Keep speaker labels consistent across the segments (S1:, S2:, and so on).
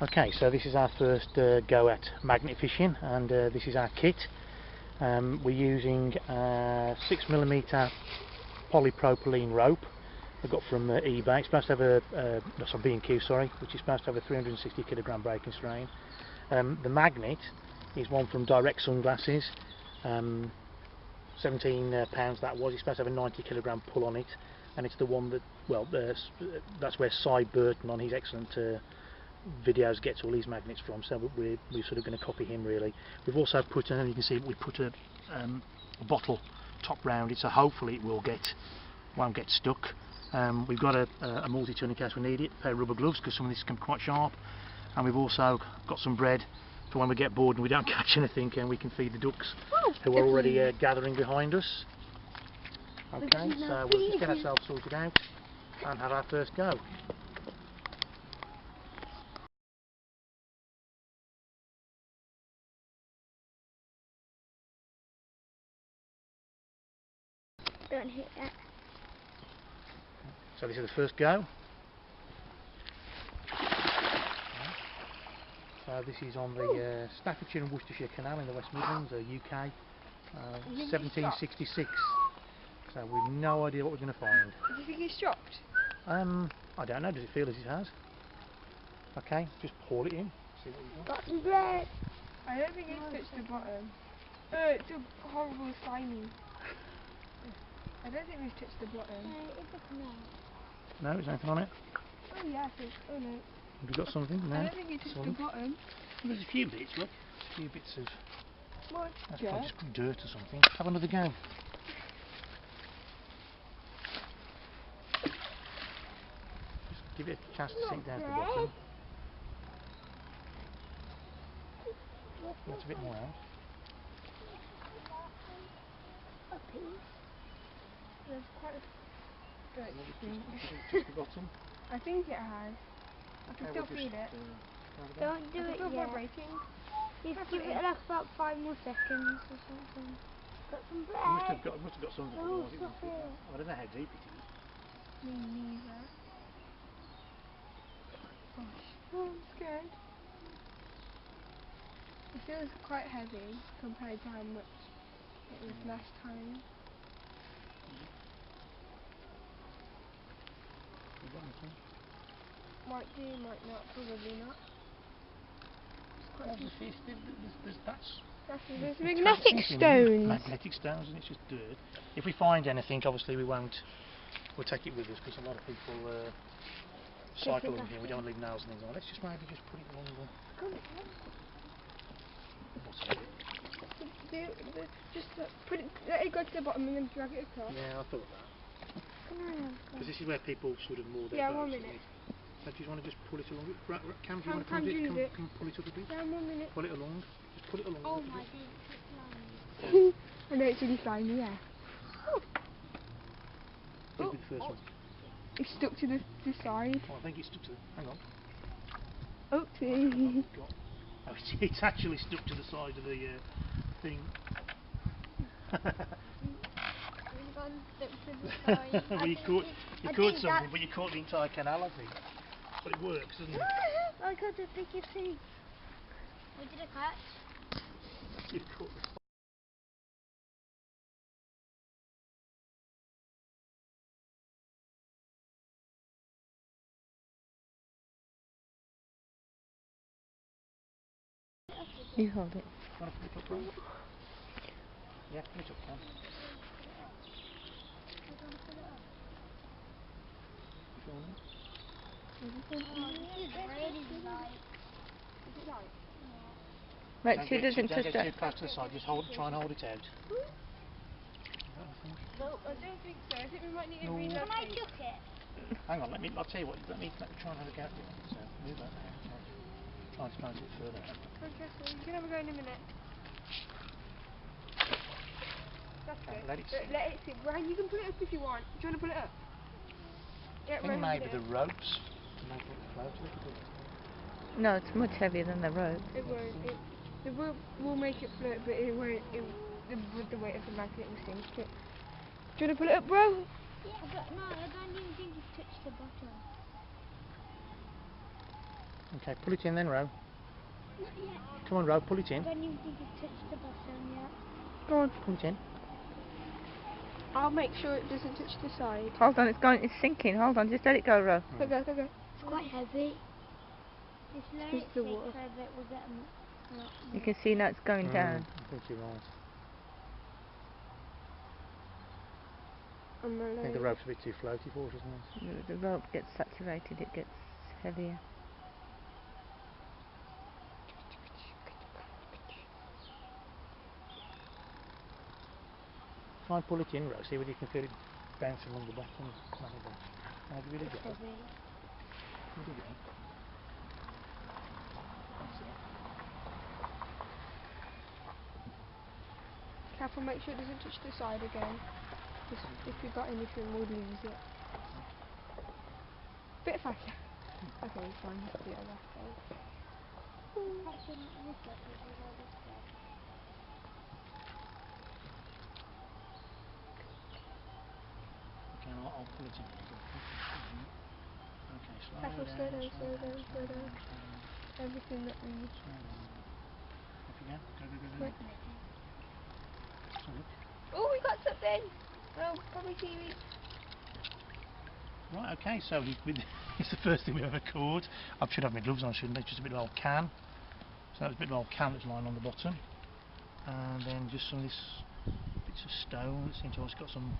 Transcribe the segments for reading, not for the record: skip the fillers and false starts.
S1: Okay, so this is our first go at magnet fishing, and this is our kit. We're using a 6mm polypropylene rope I got from eBay. It's supposed to have a B&Q, sorry, which is supposed to have a 360 kilogram breaking strain. The magnet is one from Direct Sunglasses, 17 pounds that was. It's supposed to have a 90 kilogram pull on it, and it's the one that, well, that's where Cy Burton on his excellent videos gets all these magnets from, so we're sort of going to copy him really. We've also put, and you can see we put a bottle top round it, so hopefully it won't get stuck. We've got a multi-tool in case we need it, a pair of rubber gloves because some of this can be quite sharp, and we've also got some bread for when we get bored and we don't catch anything, and we can feed the ducks who are already gathering behind us. Okay, so we'll just get ourselves sorted out and have our first go.
S2: Don't hit that.
S1: So this is the first go. So this is on the Staffordshire and Worcestershire Canal in the West Midlands, UK, 1766. So we've no idea what we're going to find.
S3: Do you think he's dropped?
S1: I don't know. Does it feel as it has? Okay, just pour it in. See what you got.
S2: Got some bread.
S3: I don't think he's touched the bottom. It's a horrible slimy. I don't think we've touched the bottom.
S2: It's a canal.
S1: No, there's anything on it.
S3: Oh yeah, oh no.
S1: Have you got something? No.
S3: I don't think you touched the bottom.
S1: Well, there's a few bits, look. A few bits of...
S3: What?
S1: That's probably just dirt or something. Have another go. Just give it a chance to sink down to the bottom. That's a bit more out.
S3: There's quite a dirt
S1: Just the bottom.
S3: I think it has. I can still feel it.
S2: Don't do it
S3: still
S2: yet.
S3: vibrating.
S2: Just give it like about 5 more seconds or something. Got some bread.
S1: It must have got something.
S2: No,
S1: Otherwise it
S2: stop
S1: wouldn't fit
S2: it.
S1: that. I don't know how deep it is.
S3: Me neither. Gosh, I'm scared. It feels quite heavy compared to how much it was last time.
S1: You got anything?
S3: Might do, might not, probably not.
S1: Obviously,
S3: There's magnetic stones.
S1: Magnetic stones, and it's just dirt. If we find anything, obviously we'll take it with us, because a lot of people cycle in here. We don't leave nails and things on. Let's just maybe just put it along the bottom of it.
S3: Just put it, let it go to the bottom and then drag it across.
S1: Yeah, I thought that. Because this is where people sort of moor their
S3: yeah,
S1: boats.
S3: 1 minute.
S1: So do you want to just pull it along? Cam, do you want to
S3: Cam,
S1: come pull it up a bit?
S3: Yeah, 1 minute.
S1: Pull it along. Just pull it along.
S2: Oh my god.
S3: I know it's really slimy, yeah.
S1: Did with the first one.
S3: It's stuck to the side.
S1: Oh, I think it's stuck to the... Hang on.
S3: Oopsie.
S1: Oh, it's actually stuck to the side of the thing. Well, you caught something, but you caught the entire canal, I think. But it works, doesn't it?
S2: I got the biggest thing. What did I catch?
S1: You've caught the...
S3: You hold it.
S1: Want to put it up, right? Yeah, put it up, Cam.
S3: Right, so it doesn't touch
S1: Don't get too close to the side, just try and hold it out.
S3: No, I don't think so. I think we might need to relocate.
S2: Can I chuck it?
S1: Hang on, I'll tell you what, let me try and have a go at it. So, move that now. Try and squeeze it further out.
S3: Okay, so you can have a go in a minute. That's good.
S1: Let it sit.
S3: Let it sit. Ryan, you can pull it up if you want. Do you want to pull it up? Yeah,
S1: I think maybe the ropes to make it float a little bit.
S4: No, it's much heavier than the rope.
S3: It won't. The rope will make it float, but it won't. With the weight of the magnet will sink it. Do you want to pull it up, bro?
S2: Yeah, but no, I don't even think you've touched the bottom.
S1: Okay, pull it in then, Ro.
S2: Not yet.
S1: Come on, Ro, pull it
S2: I
S1: in.
S2: don't even think you've touched the bottom yet.
S1: Go on, pull it in.
S3: I'll make sure it doesn't touch the side.
S4: Hold on, it's sinking. Hold on, just let it go, Ro.
S3: Go, go, go, go.
S2: It's quite heavy. Just let
S3: It's
S2: it
S3: the
S2: sink
S3: water.
S2: so that we'll get a lot
S4: You
S2: more.
S4: can see now it's going down.
S1: I think you're right. I think the rope's a bit too floaty for us, isn't it?
S4: The rope gets saturated, it gets heavier.
S1: Try and pull it in, Ro. See whether you can feel it bouncing along the bottom. Now give it a
S2: It's
S1: go.
S2: heavy.
S1: Give it a go. That's it.
S3: Careful, make sure it doesn't touch the side again. Just if you've got anything, we'll lose it. Bit faster. Okay, fine. Let's do it on that side.
S2: Actually, not this side, this is all this side.
S1: Okay, I'll pull it in. Okay, slow
S3: Careful,
S1: down,
S3: slow down,
S1: slow
S3: slow
S1: down,
S3: down, slow down. Everything that we need.
S1: slow down. Off you go. Go, go, go, go.
S3: Wait.
S1: So look.
S3: Oh, we got something! Oh, probably seaweed.
S1: Right, okay, so it's the first thing we've ever caught. I should have my gloves on, shouldn't I? Just a bit of old can. So that's a bit of old can that's lying on the bottom. And then just some of this bits of stone that seem to have got some,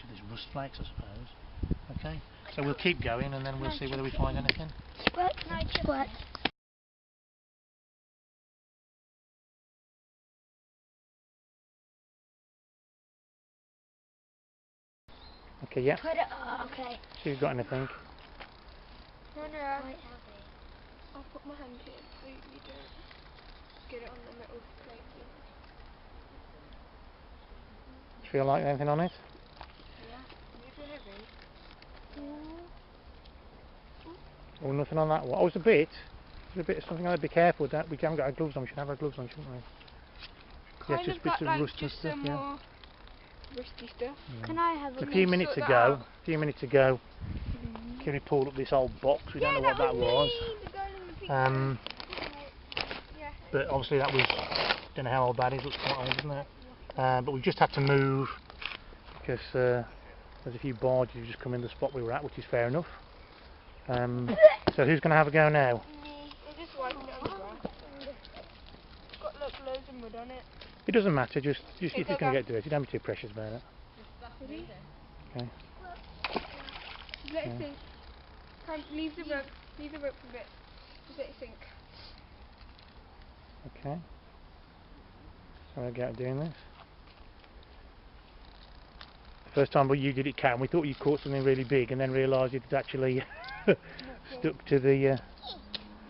S1: there's rust flakes, I suppose. Okay, so we'll keep going and then we'll see whether we find anything.
S2: Squirt, squirt.
S1: Okay, yeah.
S2: Put it, okay.
S1: See if you've got anything.
S3: No, no.
S2: Quite heavy.
S3: I'll put my hand here so you don't get it on the metal plate thing.
S1: Do you feel like anything on it?
S3: Yeah. Is it too heavy?
S1: Oh, nothing on that one. Oh, it's a bit. There's a bit of something on it. Be careful. That we haven't got our gloves on. We should have our gloves on, shouldn't we?
S3: Kind
S1: just
S3: of
S1: bits
S3: got
S1: of
S3: like
S1: rust and
S3: just
S1: stuff,
S3: some
S1: yeah.
S3: more rusty stuff.
S2: Can I have
S1: A
S2: a
S1: few
S2: look?
S1: minutes
S3: sort that
S1: ago,
S3: out.
S1: a few minutes ago, Kiri pulled up this old box. We don't know what that was.
S3: Yeah.
S1: But obviously that was, don't know how old that is. Looks quite old, doesn't it? But we've just had to move because there's a few barges who just come in the spot we were at, which is fair enough. So who's going to have a go now?
S3: I'm just wiping it on the grass. It's got loads of mud on it.
S1: It doesn't matter. Just if
S3: Okay,
S1: it's going to get dirty, don't be too precious about it.
S3: Ready?
S1: Okay.
S3: Let it
S1: Yeah.
S3: sink. Leave the rope a bit. Just let it sink.
S1: Okay. So I get doing this. First time you did it, Kat, we thought you caught something really big, and then realised it had actually stuck to the
S2: Yeah,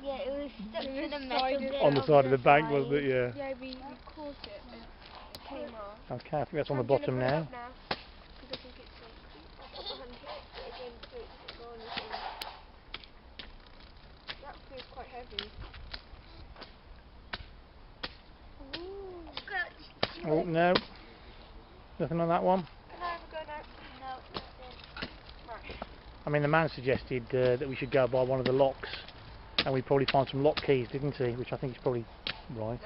S2: it was stuck to the metal bit
S1: on the side of the bank, wasn't it? Yeah.
S3: Yeah, we caught it and it came off.
S1: Okay, I think that's on the
S3: I'm gonna
S1: bottom
S3: put it
S1: now.
S3: up now, 'cause I think it's sink. I'll put my hand here again so it doesn't go on the thing. That feels quite heavy.
S1: Oh no, nothing on that one.
S3: Can I have a go now?
S2: No, nothing.
S3: Right.
S1: I mean, the man suggested that we should go by one of the locks, and we'd probably find some lock keys, didn't he? Which I think is probably right.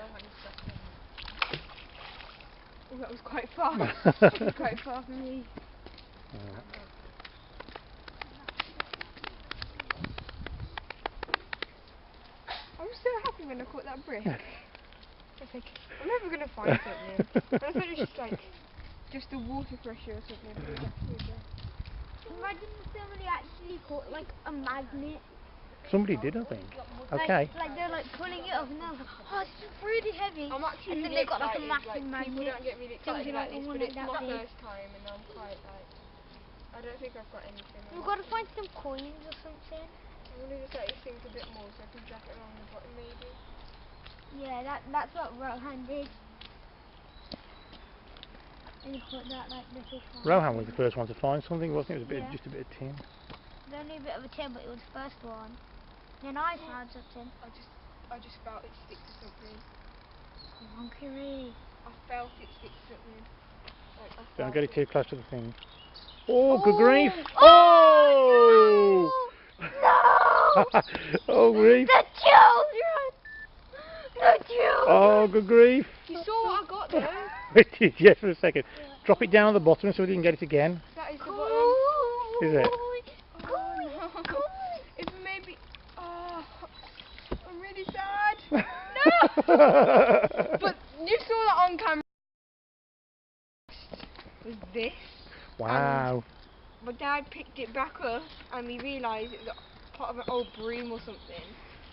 S3: Oh, that was quite far. That was quite far for me. I was so happy when I caught that brick. I was like, I'm never going to find something. And I thought it was just like, just the water pressure or something. But it was actually a brick.
S2: Imagine if somebody actually caught like a magnet.
S1: Somebody did, I think. Okay.
S2: Like they're like pulling it up and they're like, oh, this is really heavy.
S3: I'm actually
S2: And then
S3: really
S2: they got like a
S3: excited,
S2: massive
S3: like, people
S2: magnet.
S3: don't get really excited
S2: Something
S3: like
S2: like
S3: this,
S2: one
S3: but
S2: like
S3: it's
S2: that
S3: my
S2: big.
S3: first time and I'm quite like, I don't think I've got anything.
S2: We've got to find some coins or something.
S3: I'm going to just let it sink a bit more so I can drag it along the bottom maybe.
S2: Yeah, that's what Rohan did. And he put that like little fire.
S1: Rohan was the first one to find something, wasn't it? It was a bit,
S2: Yeah.
S1: just a bit of tin.
S2: It was only a bit of a tin, but it was the first one. Yeah, no, I found something.
S3: I just felt it stick to something.
S2: Come on, Kiri.
S3: I felt it stick to something. Like, I
S1: Don't
S3: felt
S1: get it too close to the thing. Oh, good grief! Oh!
S2: No!
S1: Oh, grief!
S2: The children! The children!
S1: Oh, good grief!
S3: You saw what I got there?
S1: It did, yes, for a second. Drop it down on the bottom so we can get it again.
S3: That is the bottom.
S1: Is it?
S3: Oh no. If maybe. Oh, I'm really sad. No! But you saw that on camera. Was this?
S1: Wow.
S3: My dad picked it back up and we realised it was part of an old broom or something.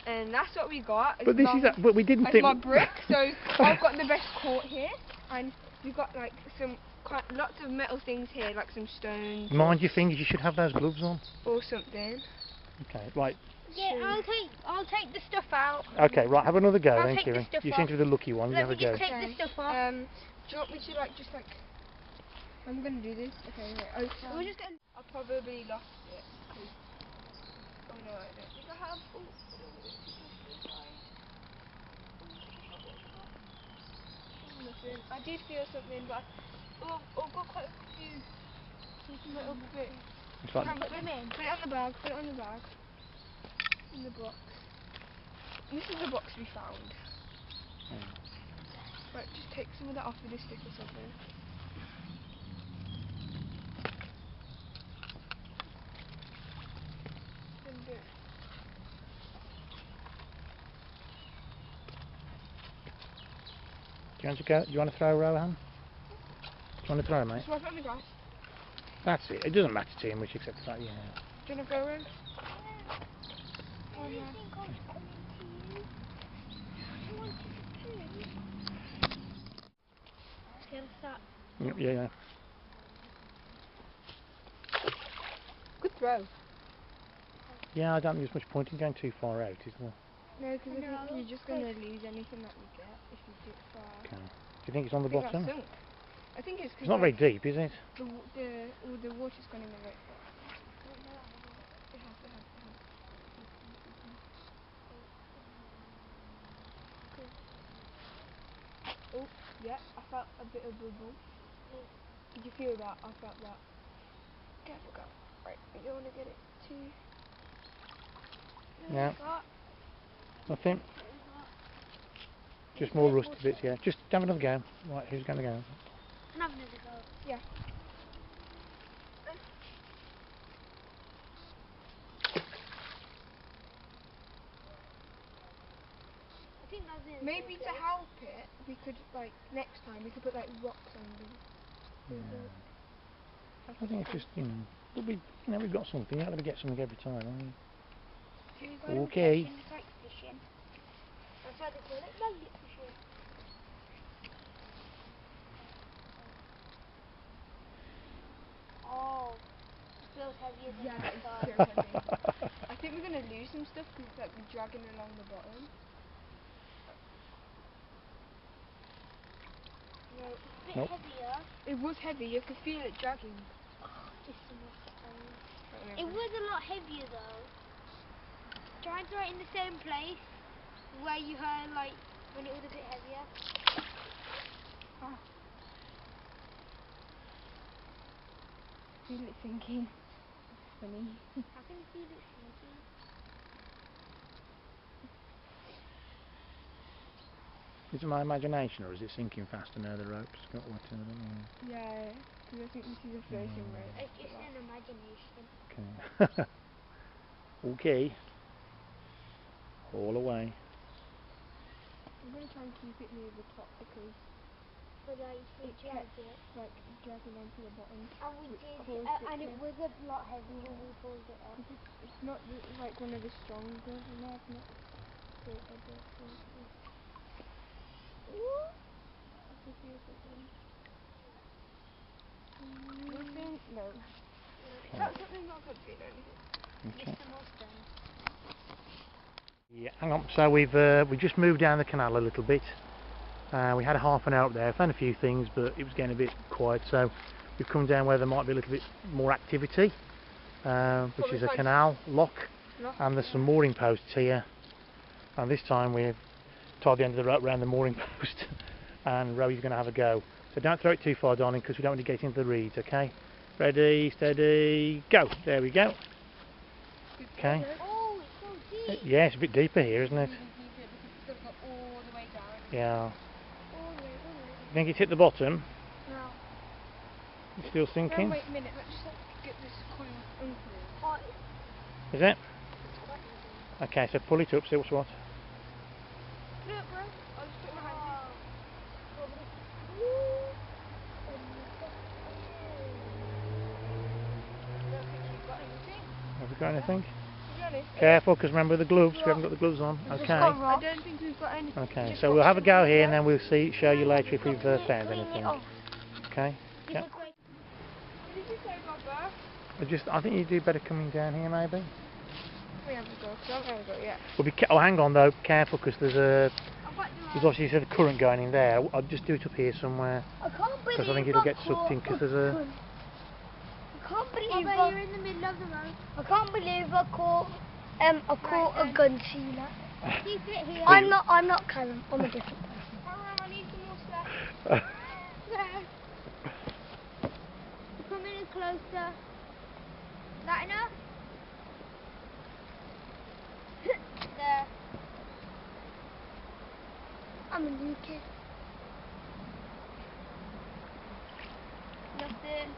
S3: And that's what we got.
S1: But this is, but we didn't
S3: As
S1: think.
S3: my brick, so I've got the best court here, and we've got like some lots of metal things here, like some stones.
S1: Mind your fingers, you should have those gloves on.
S3: Or something.
S1: Okay, right.
S2: Yeah, I'll take the stuff out.
S1: Okay, right, have another go
S2: I'll
S1: then,
S2: take the
S1: Kieran.
S2: stuff
S1: You
S2: off.
S1: seem to be the lucky one. You
S2: Let
S1: have a
S2: me
S1: go.
S2: just take the stuff off.
S3: Do you want me to like I'm gonna do this. Okay, wait. Oh, we're just gonna. I probably lost it. Oh no, I don't think I have. Oh, nothing. I did feel something, but I've got quite a few little bits.
S1: It's like,
S2: Put them in.
S3: Put it on the bag. Put it on the bag. In the box. This is the box we found. Right, just take some of that off with a stick or something.
S1: do you want to go? Do you want to throw, Rohan? Do you want to throw, mate?
S3: Just wipe it on the grass.
S1: That's it. It doesn't matter too much except the fact, yeah.
S3: Do you want to go around?
S2: Oh, yeah.
S1: Yeah.
S3: Good throw.
S1: Yeah, I don't think there's much point in going too far out, is there?
S3: No, because I think you're just going to lose anything that you get if you do it far.
S1: Okay. Do you think it's on the
S3: I think
S1: bottom?
S3: that's sunk. I think it's
S1: It's not very
S3: because
S1: deep, is it?
S3: the water's gone in the right spot. It has. Oh, yeah, I felt a bit of bubble. Did you feel that? I felt that. Careful, go. Right, you don't want to get it too...
S1: Yeah. Nothing. Just more rusty bits, yeah. Just have another go. Right, who's going to go?
S2: Can I have another go?
S3: Yeah.
S2: I think that's it.
S3: Maybe to help it, we could, like, next time, we could put, like, rocks on the...
S1: I think it's just, we'll be, we've got something. You're not going to get something every time, are you? Okay.
S2: It's like fishing. That's why they call it magnet fishing. Oh, it feels heavier than
S3: Yeah,
S2: I
S3: it's
S2: thought.
S3: so heavy. I think we're going to lose some stuff because, like, we're dragging along the bottom.
S2: No, it's a bit
S1: Nope.
S2: heavier.
S3: It was heavy, you could feel it dragging.
S2: It's the most It was a lot heavier though. Try and throw it in the same place where you heard like when it was a bit heavier.
S3: Ah. Feel it sinking. It's funny.
S2: I can feel it sinking.
S1: Is it my imagination or is it sinking faster now the rope's got what in it?
S3: Yeah, because I think this is a floating rope.
S2: It's just an imagination.
S1: Okay. Okay. All away.
S3: I'm going to try and keep it near the top because
S2: But like
S3: it kept like dragging onto the bottom.
S2: And we
S3: which
S2: did,
S3: caused
S2: and
S3: to-
S2: it was a lot heavier when we pulled it up.
S3: It's not like one of the stronger, and I've not put a bit of Nothing? No. That's something not good for anything.
S1: Okay.
S2: It's the most done.
S1: Yeah, hang on. So we just moved down the canal a little bit. We had a half an hour up there, found a few things, but it was getting a bit quiet. So we've come down where there might be a little bit more activity, which
S3: Probably
S1: is a
S3: find-
S1: canal lock. and there's some mooring posts here, and this time we've tied the end of the rope around the mooring post and Roey's going to have a go. So don't throw it too far, darling, because we don't want to get into the reeds, okay? Ready, steady, go! There we go. Okay.
S2: Oh, it's so deep.
S1: Yeah, it's a bit deeper here, isn't it?
S3: All the way down.
S1: Yeah.
S2: All the way.
S1: You think it's hit the bottom?
S2: No.
S1: It's still
S3: No,
S1: sinking?
S3: wait a minute, let's just get this coil unclear.
S2: Oh,
S1: Is it? Okay, so pull it up, see what's what.
S3: Look, bro. I'll just put my hand in. I don't think you've got anything.
S1: Have we got anything?
S3: To be honest,
S1: Careful, because remember the gloves, we haven't got the gloves on. Okay.
S3: I don't think we've got anything.
S1: Okay,
S3: Just
S1: so we'll have a go
S3: rocks
S1: here
S3: in
S1: and then we'll show you later if we've found
S2: clean it
S1: anything.
S2: off.
S1: Okay? Yeah.
S3: What did you say, Baba?
S1: I think you do better coming down here maybe.
S3: We haven't got, because I haven't got yet.
S1: Well, oh, hang on though, careful, because there's
S2: I've got the
S1: obviously a current going in there. I'll just do it up here somewhere,
S2: I can't believe
S1: because I think it'll get sucked in, because there's a...
S2: I can't believe you're in the middle of the road. I can't believe I caught a gun sealer. Keep it here. I'm not Callum. I'm a different person.
S3: I need some more stuff.
S2: Come in closer. That enough? There. I'm a new kid. Nothing.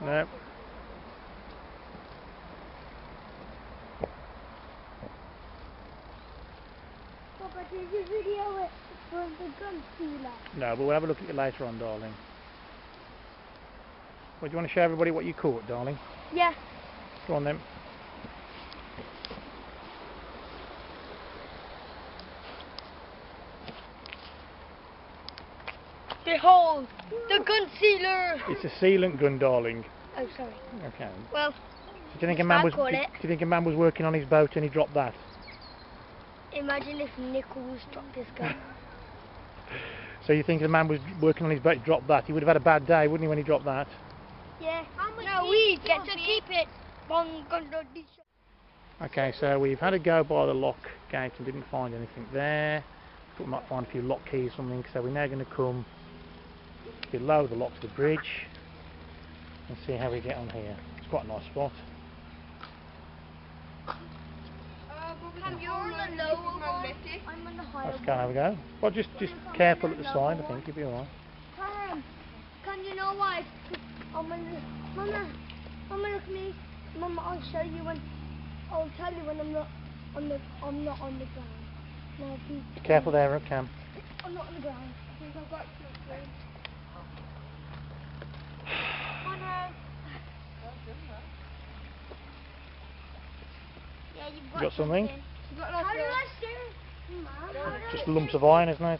S1: No.
S2: Papa, did you video it from the gun sealer?
S1: No, but we'll have a look at it later on, darling. Well, do you want to show everybody what you caught, darling?
S2: Yeah.
S1: Go on then.
S2: Behold, the gun sealer.
S1: It's a sealant gun, darling.
S2: Oh, sorry.
S1: Okay.
S2: Well,
S1: Do you think
S2: I
S1: do you think a man was working on his boat and he dropped that?
S2: imagine if Nichols dropped his gun.
S1: So you think the man was working on his boat, dropped that? He would have had a bad day, wouldn't he, when he dropped that?
S2: Yeah. No, we get to keep it.
S1: Okay, so we've had a go by the lock gate and didn't find anything there. Thought we might find a few lock keys or something, so we're now going to come below the lock to the bridge and see how we get on here. It's quite a nice spot.
S2: You're on the lower one. I'm on the higher
S1: Let's go and have a go. Well, just careful at the side, I think you'll be alright.
S2: Can you know why? Mama, look at me. Mama, I'll show you when. I'll tell you when I'm not on the ground. Now,
S1: Be careful there, Cam.
S2: I'm not on the ground. I think I've got to. Yeah, you've
S1: got something?
S2: How do I steer? Mom,
S1: Just lumps of iron, isn't it?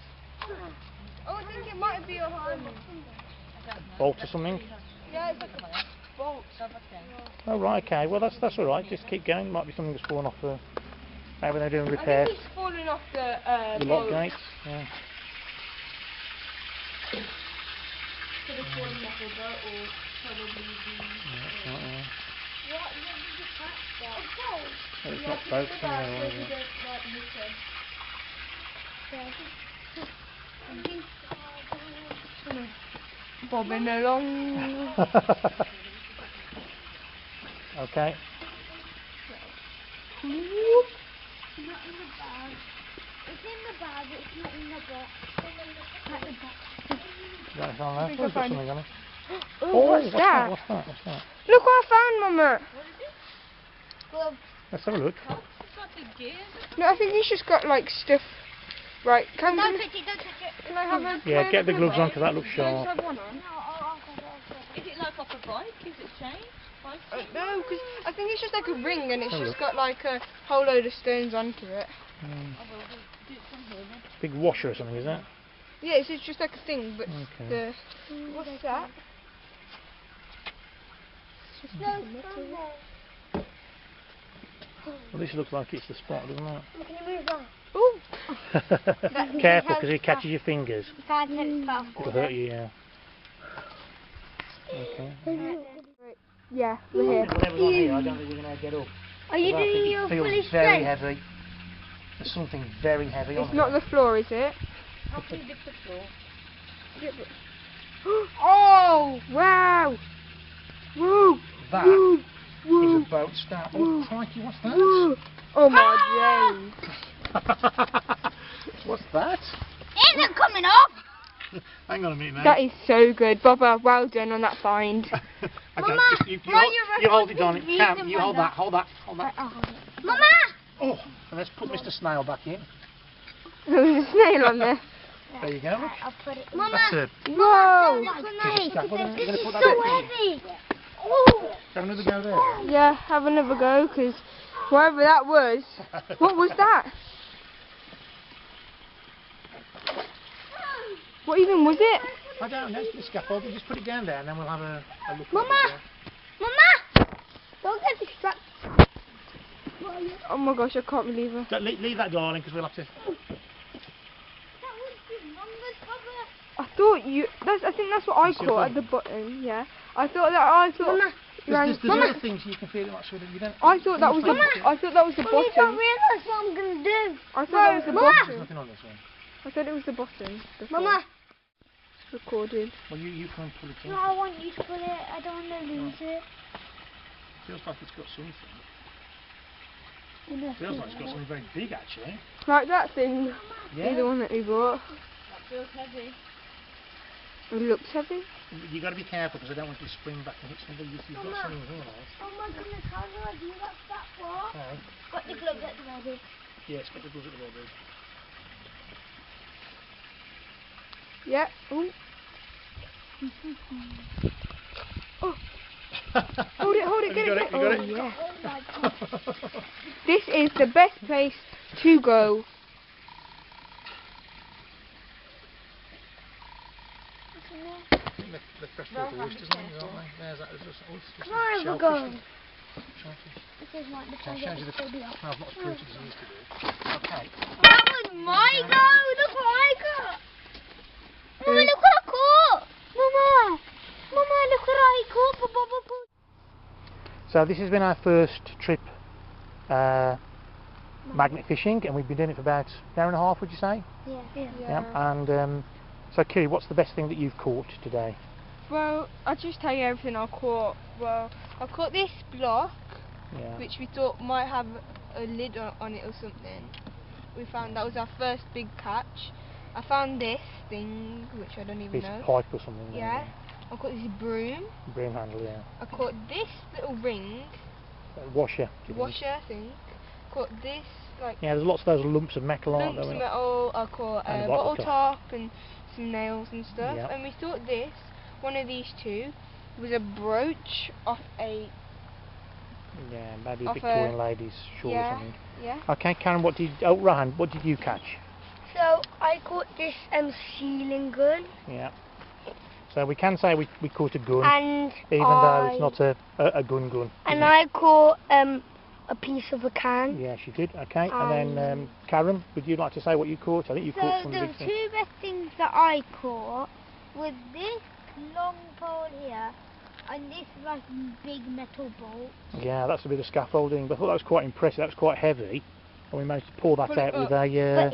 S3: Oh, I think it might be a
S1: Bolt or something?
S3: Yeah, it's like a bolt.
S1: Oh right, okay. Well that's alright. Just keep going. Might be something that's fallen off the. Maybe they're doing repairs.
S3: I think it's falling off the
S1: The lock
S3: boat.
S1: gates. Yeah.
S3: Could have fallen off the boat or probably the...
S1: Yeah, that's right, yeah.
S2: What did you catch that? A boat.
S1: Well, it's not boats anyway, is it?
S3: Bobbing along.
S1: Okay.
S2: Not in the bag. It's in the bag, but it's not in the box. At the box.
S1: Got anything on there?
S3: think
S1: Oh,
S3: I
S1: it's got
S3: found-
S1: something on it.
S3: Oh, what's that?
S1: What's that? What's that?
S3: Look what I found, Mama.
S2: Well,
S1: Let's have a look.
S3: No, I think he's just got like stuff. Right,
S2: don't touch it, don't touch it.
S3: can I have a...
S1: Yeah, get the gloves on
S3: because
S1: because that looks sharp.
S3: have one on?
S2: No, I'll get it.
S5: Is it like off a bike? Is it chain?
S3: No, because I think it's just like a ring and it's
S1: Oh,
S3: just
S1: look.
S3: got like a whole load of stones onto it.
S1: Big washer or something, is that?
S3: Yeah, it's just like a thing, but
S1: Okay.
S3: the... What's that? It's just
S2: No,
S3: like a metal.
S2: no.
S1: Well, this looks like it's the spot, doesn't it?
S2: Can you move on?
S3: Ooh!
S1: Careful, because it catches your fingers.
S2: 5 minutes past.
S1: It'll hurt you, yeah. Okay.
S3: Yeah, we're here.
S1: Whatever's on here, I don't think we're going to get up.
S2: Are you
S1: I think
S2: doing
S1: it
S2: your
S1: feels
S2: fully
S1: very
S2: straight?
S1: heavy. There's something very heavy on
S3: It's not the floor, is it?
S5: How can you lift the floor?
S3: Oh! Wow! Woo!
S1: That
S3: Woo!
S1: is
S3: Woo!
S1: a boat start.
S3: Woo.
S1: Oh, crikey, what's that?
S3: Woo! Oh my days!
S1: What's that?
S2: Isn't coming off!
S1: Hang on a minute, mate.
S3: That is so good, Baba. Well done on that find.
S1: Okay,
S2: Mama,
S1: just you
S2: while
S1: hold,
S2: you're
S1: you hold it, darling.
S2: recording,
S1: Cam,
S2: read
S1: you
S2: the
S1: hold
S2: weather.
S1: that, hold that, hold that.
S2: Mama!
S1: Oh, and let's put Mr. Snail back in.
S3: There's a snail on there.
S1: There you go. Look.
S2: I'll put it. Mama!
S1: That's it.
S3: Whoa!
S2: Look
S1: Take
S2: at
S1: a scaffold in.
S2: this.
S1: You're
S2: This
S1: gonna
S2: is
S1: put that
S2: so
S1: in.
S2: heavy. Oh.
S1: Have another go there.
S3: Yeah, have another go, because whatever that was, what was that? What even was it?
S1: I don't know. The scaffold. You just put it down there, and then we'll have a look. at
S2: Mama!
S1: it.
S2: Mama! Don't get distracted.
S3: Oh my gosh, I can't believe it.
S1: Don't leave that, darling, because we'll have to.
S3: I thought you. I think that's what I
S1: You see
S3: caught
S1: a
S3: at the bottom. Yeah. I thought Ryan-
S1: There's
S3: Mama,
S1: other things you can feel it like sort of. You don't.
S3: I thought that was the. I thought that was the
S2: Mummy, don't
S3: bottom.
S2: realise what I'm going to do.
S3: I thought that was the
S2: Mama!
S1: There's
S3: bottom.
S1: nothing on this one.
S3: I thought it was the bottom. before.
S2: Mama!
S3: It's recorded.
S1: Well, you can pull it in.
S2: No, I want you to put it. I don't want to lose it.
S1: Feels like it's got something. Feels like it's got something very big, actually.
S3: Like that thing.
S1: Yeah.
S3: The one that we bought.
S5: That feels heavy.
S3: It looks heavy.
S1: You got to be careful because I don't want you to spring back and hit somebody. You've got
S2: Mama.
S1: something here, right?
S2: Oh my goodness, how do I do that for?
S1: Okay.
S2: Got the gloves at the ready.
S1: Yeah, it's got the gloves at the ready.
S3: Yeah. Ooh. Oh. Hold it, get
S1: You
S3: it.
S1: got it,
S3: Oh,
S1: you got
S3: yeah.
S2: Oh my god.
S3: This is the best place to go.
S1: The freshwater oysters, aren't they? There's that. There's just oysters.
S2: Come on, we'll
S1: Shellfish.
S2: go.
S1: Shellfish.
S2: This is like the
S1: Okay,
S2: time
S1: shows you
S2: that
S1: the
S2: it's going to be off.
S1: smells not as fruity as it used to do. Okay.
S2: That was my go! Look what I got! Mama, look what I caught! Mama! Mama, look what I caught! Baba caught!
S1: So this has been our first trip magnet fishing, and we've been doing it for about an hour and a half, would you say?
S2: Yeah.
S1: And so, Kiri, what's the best thing that you've caught today?
S3: Well, I'll just tell you everything I caught. Well, I caught this block,
S1: Yeah.
S3: which we thought might have a lid on it or something. We found that was our first big catch. I found this thing, which I don't even
S1: Piece
S3: know.
S1: of pipe or something.
S3: Yeah. I caught this broom.
S1: Broom handle, yeah.
S3: I caught this little ring,
S1: Washer. do you think?
S3: washer thing. Caught this like
S1: Yeah, there's lots of those lumps of metal, aren't
S3: lumps
S1: there?
S3: of metal. I caught
S1: And
S3: a
S1: a
S3: bottle
S1: bottle
S3: top and some nails and stuff.
S1: Yeah.
S3: And we thought this, one of these two, was a brooch off a
S1: Yeah, maybe a
S3: Off
S1: Victorian
S3: a-
S1: lady's shawl or
S3: yeah,
S1: something.
S3: yeah.
S1: Okay, Karen, Rohan, what did you catch?
S2: So, I caught this sealing gun.
S1: Yeah. So we can say we caught a gun,
S2: And
S1: even though it's not a gun.
S2: And
S1: isn't it?
S2: I caught a piece of a can.
S1: Yeah, she did. Okay, and then Karen, would you like to say what you caught? I think you caught
S2: So
S1: some
S2: the
S1: big thing.
S2: two best things that I caught was this long pole here and this like big metal bolt.
S1: Yeah, that's a bit of scaffolding, but I thought that was quite impressive. That was quite heavy, and we managed to pull that
S3: Pull it
S1: out with
S3: up.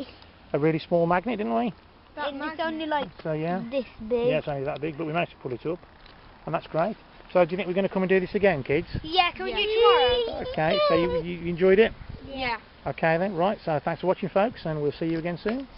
S1: a really small magnet, didn't we?
S2: It's only like
S1: So yeah,
S2: this big.
S1: yeah, it's only that big, but we managed to pull it up, and that's great. So do you think we're going to come and do this again, kids?
S2: Yeah, can we do tomorrow?
S1: Okay, so you enjoyed it?
S3: Yeah.
S1: Okay then, right, so thanks for watching folks, and we'll see you again soon.